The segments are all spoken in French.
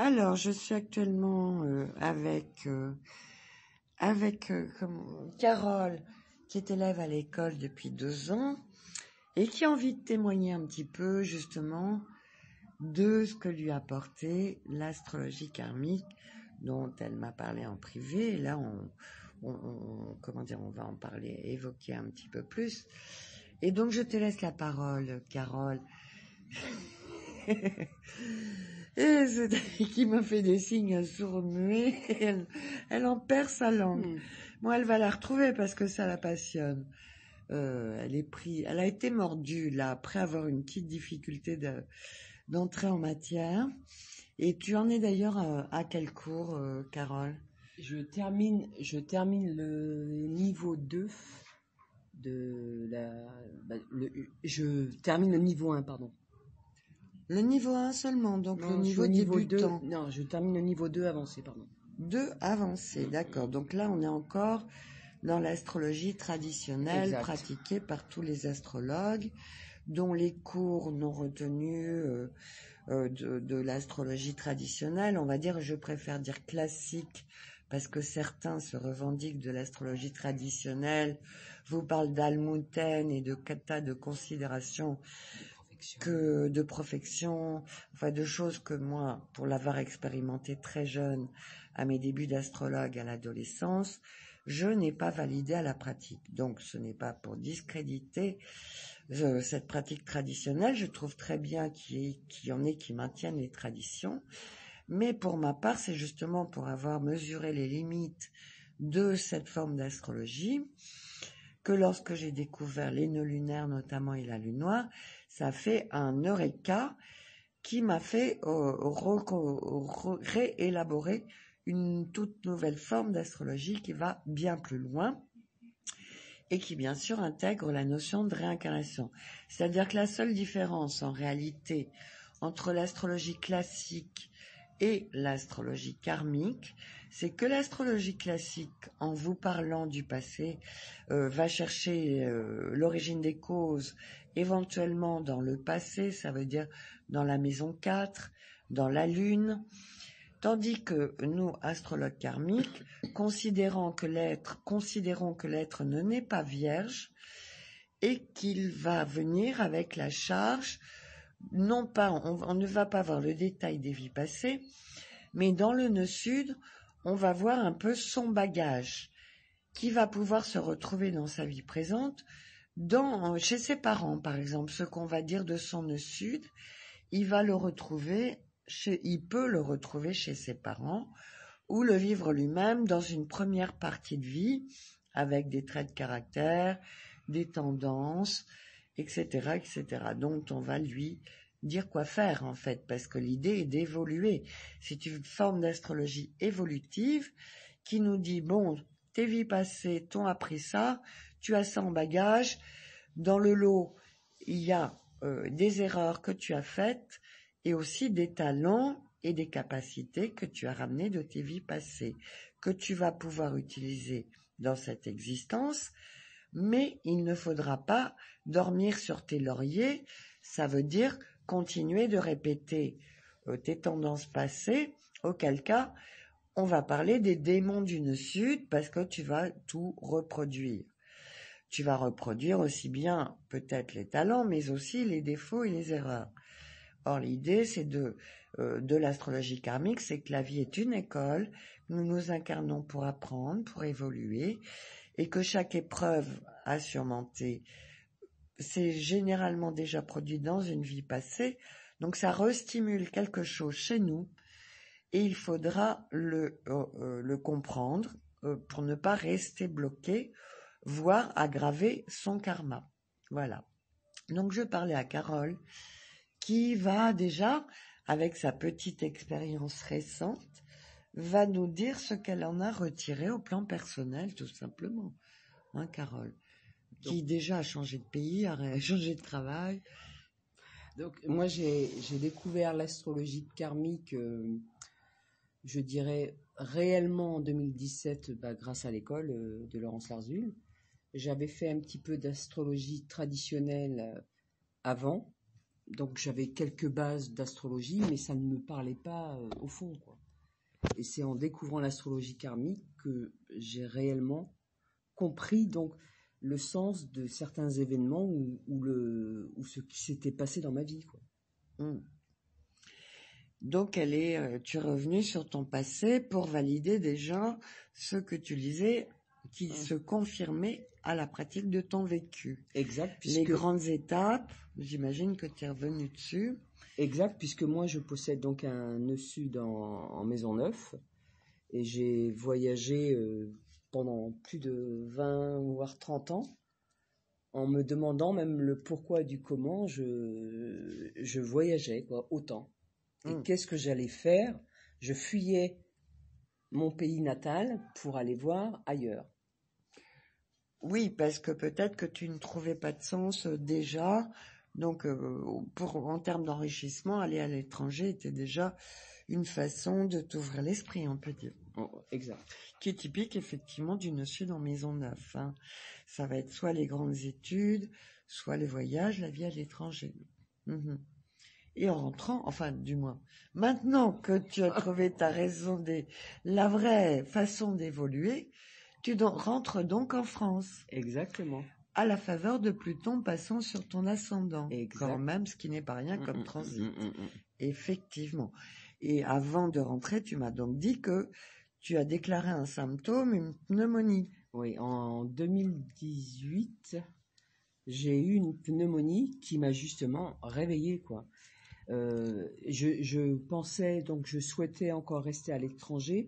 Alors, je suis actuellement avec Carole, qui est élève à l'école depuis 2 ans et qui a envie de témoigner un petit peu justement de ce que lui a apporté l'astrologie karmique dont elle m'a parlé en privé. Et là, on va en parler, évoquer un petit peu plus. Et donc, je te laisse la parole, Carole. Et c'est qui me fait des signes sourds-muets, elle en perd sa langue. Moi, elle va la retrouver parce que ça la passionne. Elle a été mordue là après avoir une petite difficulté d'entrer en matière. Et tu en es d'ailleurs à quel cours, Carole? Je termine le niveau 2 je termine le niveau 1, pardon. Le niveau 1 seulement, donc non, le niveau débutant. 2, non, je termine le niveau 2 avancé, pardon. 2 avancé, d'accord. Donc là, on est encore dans l'astrologie traditionnelle, exact, pratiquée par tous les astrologues, dont les cours non retenus de l'astrologie traditionnelle, on va dire, je préfère dire classique, parce que certains se revendiquent de l'astrologie traditionnelle, vous parlent d'Almuten et de tas de considérations de profection, enfin de choses que moi, pour l'avoir expérimenté très jeune, à mes débuts d'astrologue à l'adolescence, je n'ai pas validé à la pratique. Donc ce n'est pas pour discréditer cette pratique traditionnelle, je trouve très bien qu'il y en ait qui maintiennent les traditions, mais pour ma part, c'est justement pour avoir mesuré les limites de cette forme d'astrologie que lorsque j'ai découvert les nœuds lunaires notamment et la lune noire, ça a fait un eureka qui m'a fait réélaborer une toute nouvelle forme d'astrologie qui va bien plus loin et qui bien sûr intègre la notion de réincarnation. C'est-à-dire que la seule différence en réalité entre l'astrologie classique et l'astrologie karmique, c'est que l'astrologie classique, en vous parlant du passé, va chercher l'origine des causes, éventuellement dans le passé, ça veut dire dans la maison 4, dans la lune, tandis que nous, astrologues karmiques, considérons que l'être ne naît pas vierge et qu'il va venir avec la charge, non pas, on ne va pas voir le détail des vies passées, mais dans le nœud sud, on va voir un peu son bagage qui va pouvoir se retrouver dans sa vie présente, chez ses parents par exemple, ce qu'on va dire de son nœud sud, il peut le retrouver chez ses parents ou le vivre lui-même dans une première partie de vie avec des traits de caractère, des tendances, etc., etc., dont on va lui dire quoi faire en fait, parce que l'idée est d'évoluer. C'est une forme d'astrologie évolutive qui nous dit, bon, tes vies passées t'ont appris ça, tu as ça en bagage, dans le lot, il y a des erreurs que tu as faites et aussi des talents et des capacités que tu as ramenées de tes vies passées, que tu vas pouvoir utiliser dans cette existence, mais il ne faudra pas dormir sur tes lauriers, ça veut dire continuer de répéter tes tendances passées, auquel cas on va parler des démons du nœud sud parce que tu vas tout reproduire. Tu vas reproduire aussi bien peut-être les talents, mais aussi les défauts et les erreurs. Or, l'idée, c'est de l'astrologie karmique, c'est que la vie est une école, nous nous incarnons pour apprendre, pour évoluer, et que chaque épreuve à surmonter, c'est généralement déjà produit dans une vie passée, donc ça restimule quelque chose chez nous, et il faudra le comprendre pour ne pas rester bloqué, voire aggraver son karma. Voilà. Donc je parlais à Carole, qui va déjà, avec sa petite expérience récente, va nous dire ce qu'elle en a retiré au plan personnel, tout simplement. Hein, Carole, qui déjà a changé de pays, a changé de travail. Donc moi j'ai découvert l'astrologie karmique, je dirais réellement en 2017, grâce à l'école de Laurence Larzul. J'avais fait un petit peu d'astrologie traditionnelle avant, donc j'avais quelques bases d'astrologie, mais ça ne me parlait pas au fond, quoi. Et c'est en découvrant l'astrologie karmique que j'ai réellement compris donc le sens de certains événements ou ce qui s'était passé dans ma vie, quoi. Mm. Donc, tu es revenu sur ton passé pour valider déjà ce que tu lisais qui se confirmait à la pratique de ton vécu. Exact. Les grandes étapes, j'imagine que tu es revenu dessus. Exact, puisque moi je possède donc un nœud sud en Maisonneuve et j'ai voyagé pendant plus de 20 voire 30 ans en me demandant même le pourquoi du comment je voyageais, quoi, autant. Et qu'est-ce que j'allais faire? Je fuyais mon pays natal pour aller voir ailleurs. Oui, parce que peut-être que tu ne trouvais pas de sens déjà. Donc, en termes d'enrichissement, aller à l'étranger était déjà une façon de t'ouvrir l'esprit, on peut dire. Oh, exact. Qui est typique, effectivement, du nœud sud en Maisonneuve. Hein. Ça va être soit les grandes études, soit les voyages, la vie à l'étranger. Et en rentrant, enfin, du moins, maintenant que tu as trouvé ta raison, la vraie façon d'évoluer, tu rentres donc en France. Exactement. À la faveur de Pluton passant sur ton ascendant. Exact. Quand même, ce qui n'est pas rien comme transit. Effectivement. Et avant de rentrer, tu m'as donc dit que tu as déclaré un symptôme, une pneumonie. Oui, en 2018, j'ai eu une pneumonie qui m'a justement réveillée, quoi. Je pensais, donc je souhaitais encore rester à l'étranger,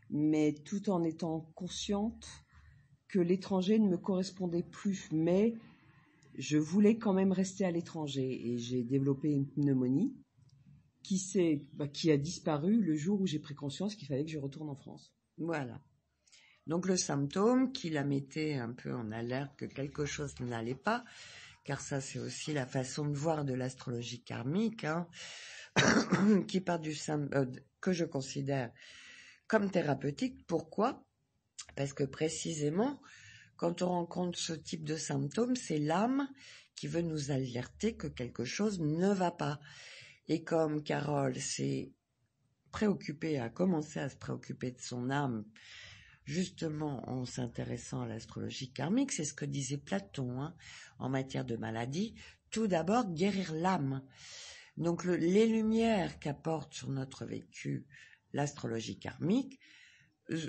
mais tout en étant consciente que l'étranger ne me correspondait plus, mais je voulais quand même rester à l'étranger et j'ai développé une pneumonie qui a disparu le jour où j'ai pris conscience qu'il fallait que je retourne en France. Voilà. Donc le symptôme qui la mettait un peu en alerte que quelque chose n'allait pas, car ça c'est aussi la façon de voir de l'astrologie karmique, hein, qui part que je considère comme thérapeutique. Pourquoi ? Parce que précisément, quand on rencontre ce type de symptômes, c'est l'âme qui veut nous alerter que quelque chose ne va pas. Et comme Carole s'est a commencé à se préoccuper de son âme, justement en s'intéressant à l'astrologie karmique, c'est ce que disait Platon, hein, en matière de maladie, tout d'abord guérir l'âme. Donc les lumières qu'apporte sur notre vécu l'astrologie karmique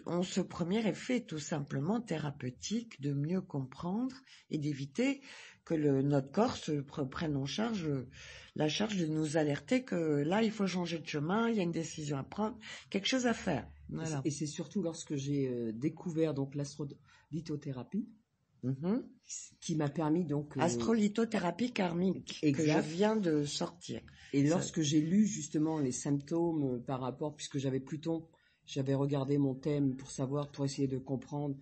ont ce premier effet tout simplement thérapeutique de mieux comprendre et d'éviter que notre corps prenne en charge la charge de nous alerter que là il faut changer de chemin, il y a une décision à prendre, quelque chose à faire. Voilà. Et c'est surtout lorsque j'ai découvert donc l'astrolithothérapie qui m'a permis donc astrolithothérapie karmique que je viens de sortir. Et lorsque j'ai lu justement les symptômes par rapport, puisque j'avais Pluton, j'avais regardé mon thème pour essayer de comprendre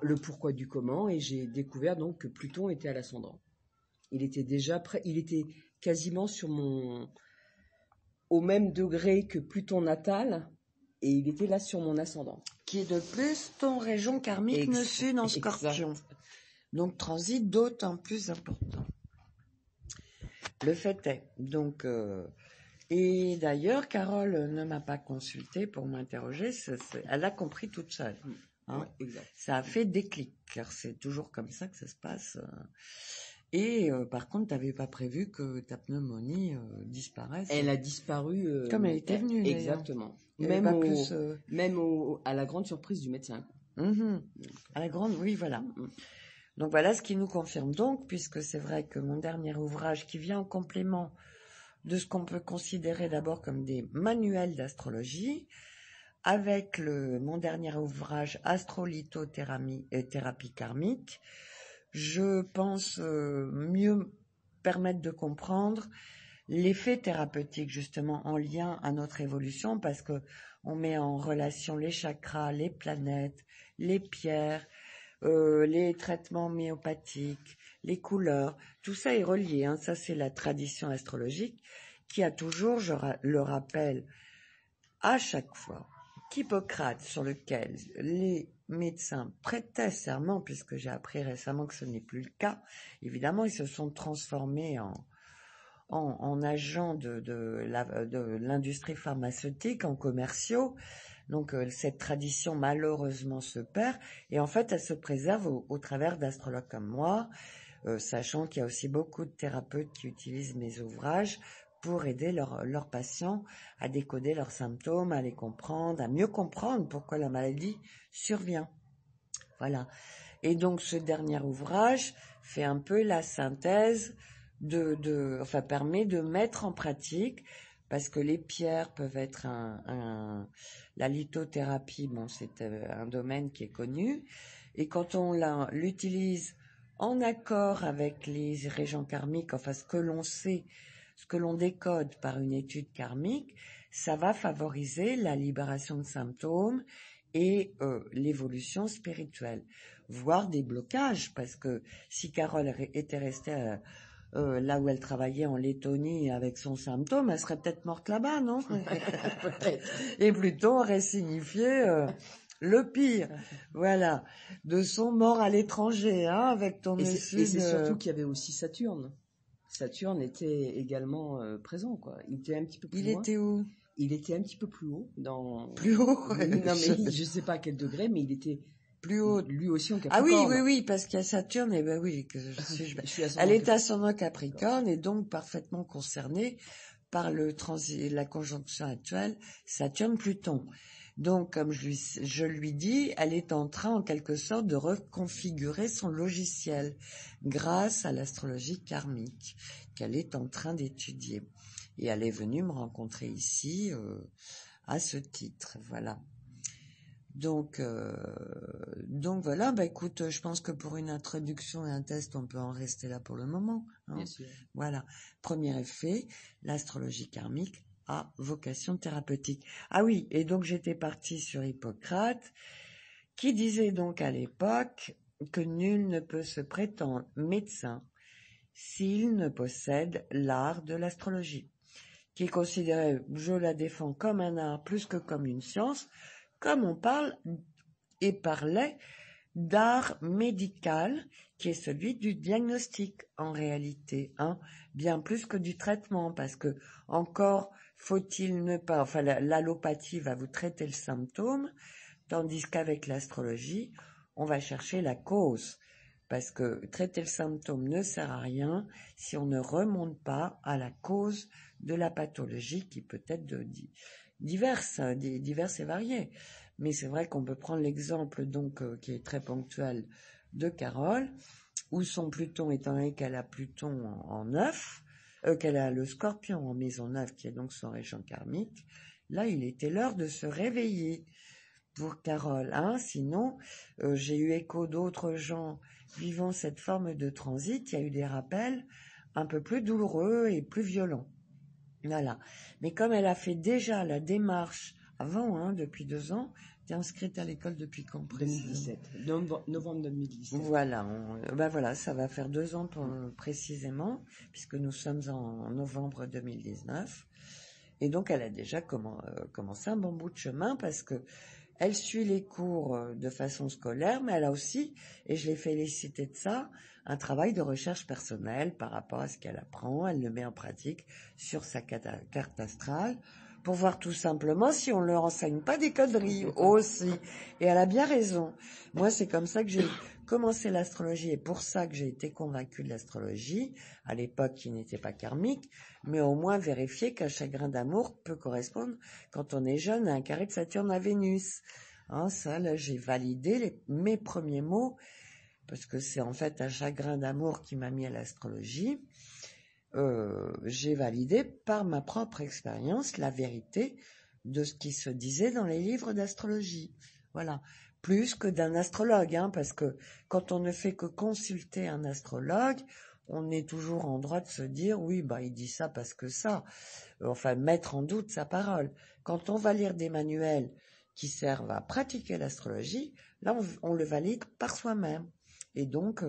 le pourquoi du comment, et j'ai découvert donc que Pluton était à l'ascendant. Il était déjà prêt, il était quasiment au même degré que Pluton natal, et il était là sur mon ascendant. Qui est de plus ton région karmique nœud sud en Scorpion. Donc transit d'autant plus important. Le fait est, donc, et d'ailleurs, Carole ne m'a pas consultée pour m'interroger, elle a compris toute seule. Hein. Ouais, exact. Ça a fait déclic, car c'est toujours comme ça que ça se passe. Et par contre, tu n'avais pas prévu que ta pneumonie disparaisse. Elle a disparu. Comme elle était venue. Exactement. Même à la grande surprise du médecin. À la grande, oui, voilà. Donc voilà ce qui nous confirme donc, puisque c'est vrai que mon dernier ouvrage qui vient en complément de ce qu'on peut considérer d'abord comme des manuels d'astrologie, avec mon dernier ouvrage Astrolithothérapie karmique, je pense mieux permettre de comprendre l'effet thérapeutique justement en lien à notre évolution, parce que on met en relation les chakras, les planètes, les pierres, les traitements homéopathiques, les couleurs, tout ça est relié. Hein. Ça, c'est la tradition astrologique qui a toujours, je le rappelle à chaque fois, qu'Hippocrate, sur lequel les médecins prêtaient serment, puisque j'ai appris récemment que ce n'est plus le cas, évidemment, ils se sont transformés en agents de l'industrie pharmaceutique, en commerciaux. Donc cette tradition malheureusement se perd et en fait elle se préserve au travers d'astrologues comme moi, sachant qu'il y a aussi beaucoup de thérapeutes qui utilisent mes ouvrages pour aider leurs patients à décoder leurs symptômes, à les comprendre, à mieux comprendre pourquoi la maladie survient. Voilà. Et donc ce dernier ouvrage fait un peu la synthèse enfin permet de mettre en pratique, parce que les pierres peuvent être la lithothérapie, bon c'est un domaine qui est connu, et quand on l'utilise en accord avec les régents karmiques, enfin ce que l'on sait, ce que l'on décode par une étude karmique, ça va favoriser la libération de symptômes et l'évolution spirituelle, voire des blocages, parce que si Carole était restée là où elle travaillait en Lettonie avec son symptôme, elle serait peut-être morte là-bas, non? Et Pluton aurait signifié le pire, voilà, de son mort à l'étranger, hein, avec ton Et c'est surtout qu'il y avait aussi Saturne. Saturne était également présent, quoi. Il était un petit peu plus loin. Il était où? Il était un petit peu plus haut. Plus haut? Non, mais je sais pas à quel degré, mais il était plus haut. Lui aussi en Capricorne. Ah oui, parce qu'il y a Saturne, et ben oui, elle est ascendant Capricorne et donc parfaitement concernée par la conjonction actuelle Saturne-Pluton. Donc, comme je lui dis, elle est en train, en quelque sorte, de reconfigurer son logiciel grâce à l'astrologie karmique qu'elle est en train d'étudier. Et elle est venue me rencontrer ici à ce titre, voilà. Donc voilà, écoute, je pense que pour une introduction et un test, on peut en rester là pour le moment. Hein. Bien sûr. Voilà. Premier effet, l'astrologie karmique a vocation thérapeutique. Ah oui, et donc j'étais partie sur Hippocrate, qui disait donc à l'époque que nul ne peut se prétendre médecin s'il ne possède l'art de l'astrologie, qui est considéré, je la défends, comme un art plus que comme une science, comme on parle et parlait d'art médical, qui est celui du diagnostic en réalité, hein, bien plus que du traitement, parce que encore faut-il ne pas, enfin l'allopathie va vous traiter le symptôme, tandis qu'avec l'astrologie, on va chercher la cause, parce que traiter le symptôme ne sert à rien si on ne remonte pas à la cause de la pathologie, qui peut être diverses et variées. Mais c'est vrai qu'on peut prendre l'exemple donc qui est très ponctuel de Carole, où son Pluton, étant donné qu'elle a Pluton en 9, qu'elle a le Scorpion en maison 9, qui est donc son régent karmique, là il était l'heure de se réveiller pour Carole, hein. Sinon j'ai eu écho d'autres gens vivant cette forme de transit, il y a eu des rappels un peu plus douloureux et plus violents. Voilà. Mais comme elle a fait déjà la démarche avant, hein, depuis 2 ans, t'es inscrite à l'école depuis quand? 2017. Novembre 2017. Voilà. Voilà, ça va faire 2 ans précisément, puisque nous sommes en novembre 2019. Et donc, elle a déjà commencé un bon bout de chemin, parce que elle suit les cours de façon scolaire, mais elle a aussi, et je l'ai félicité de ça, un travail de recherche personnelle par rapport à ce qu'elle apprend. Elle le met en pratique sur sa carte astrale pour voir tout simplement si on ne leur enseigne pas des conneries aussi. Et elle a bien raison. Moi, c'est comme ça que j'ai commencé l'astrologie, et pour ça que j'ai été convaincue de l'astrologie, à l'époque qui n'était pas karmique, mais au moins vérifier qu'un chagrin d'amour peut correspondre, quand on est jeune, à un carré de Saturne à Vénus. Hein, ça, là, j'ai validé mes premiers mots, parce que c'est en fait un chagrin d'amour qui m'a mis à l'astrologie. J'ai validé par ma propre expérience la vérité de ce qui se disait dans les livres d'astrologie. Voilà. Plus que d'un astrologue, hein, parce que quand on ne fait que consulter un astrologue, on est toujours en droit de se dire, oui, il dit ça parce que ça. Enfin, mettre en doute sa parole. Quand on va lire des manuels qui servent à pratiquer l'astrologie, là, on le valide par soi-même. Et donc,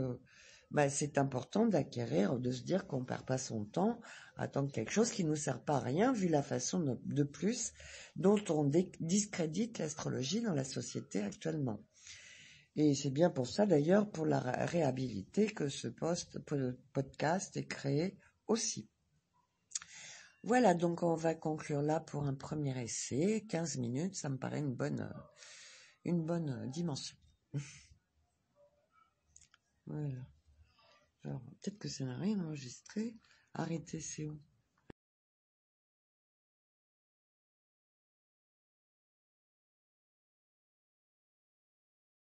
c'est important d'acquérir, de se dire qu'on ne perd pas son temps à attendre quelque chose qui ne nous sert pas à rien, vu la façon de plus dont on discrédite l'astrologie dans la société actuellement. Et c'est bien pour ça, d'ailleurs, pour la réhabiliter, que ce podcast est créé aussi. Voilà, donc on va conclure là pour un premier essai. 15 minutes, ça me paraît une bonne dimension. Voilà. Alors, peut-être que ça n'a rien enregistré. Arrêtez, c'est où?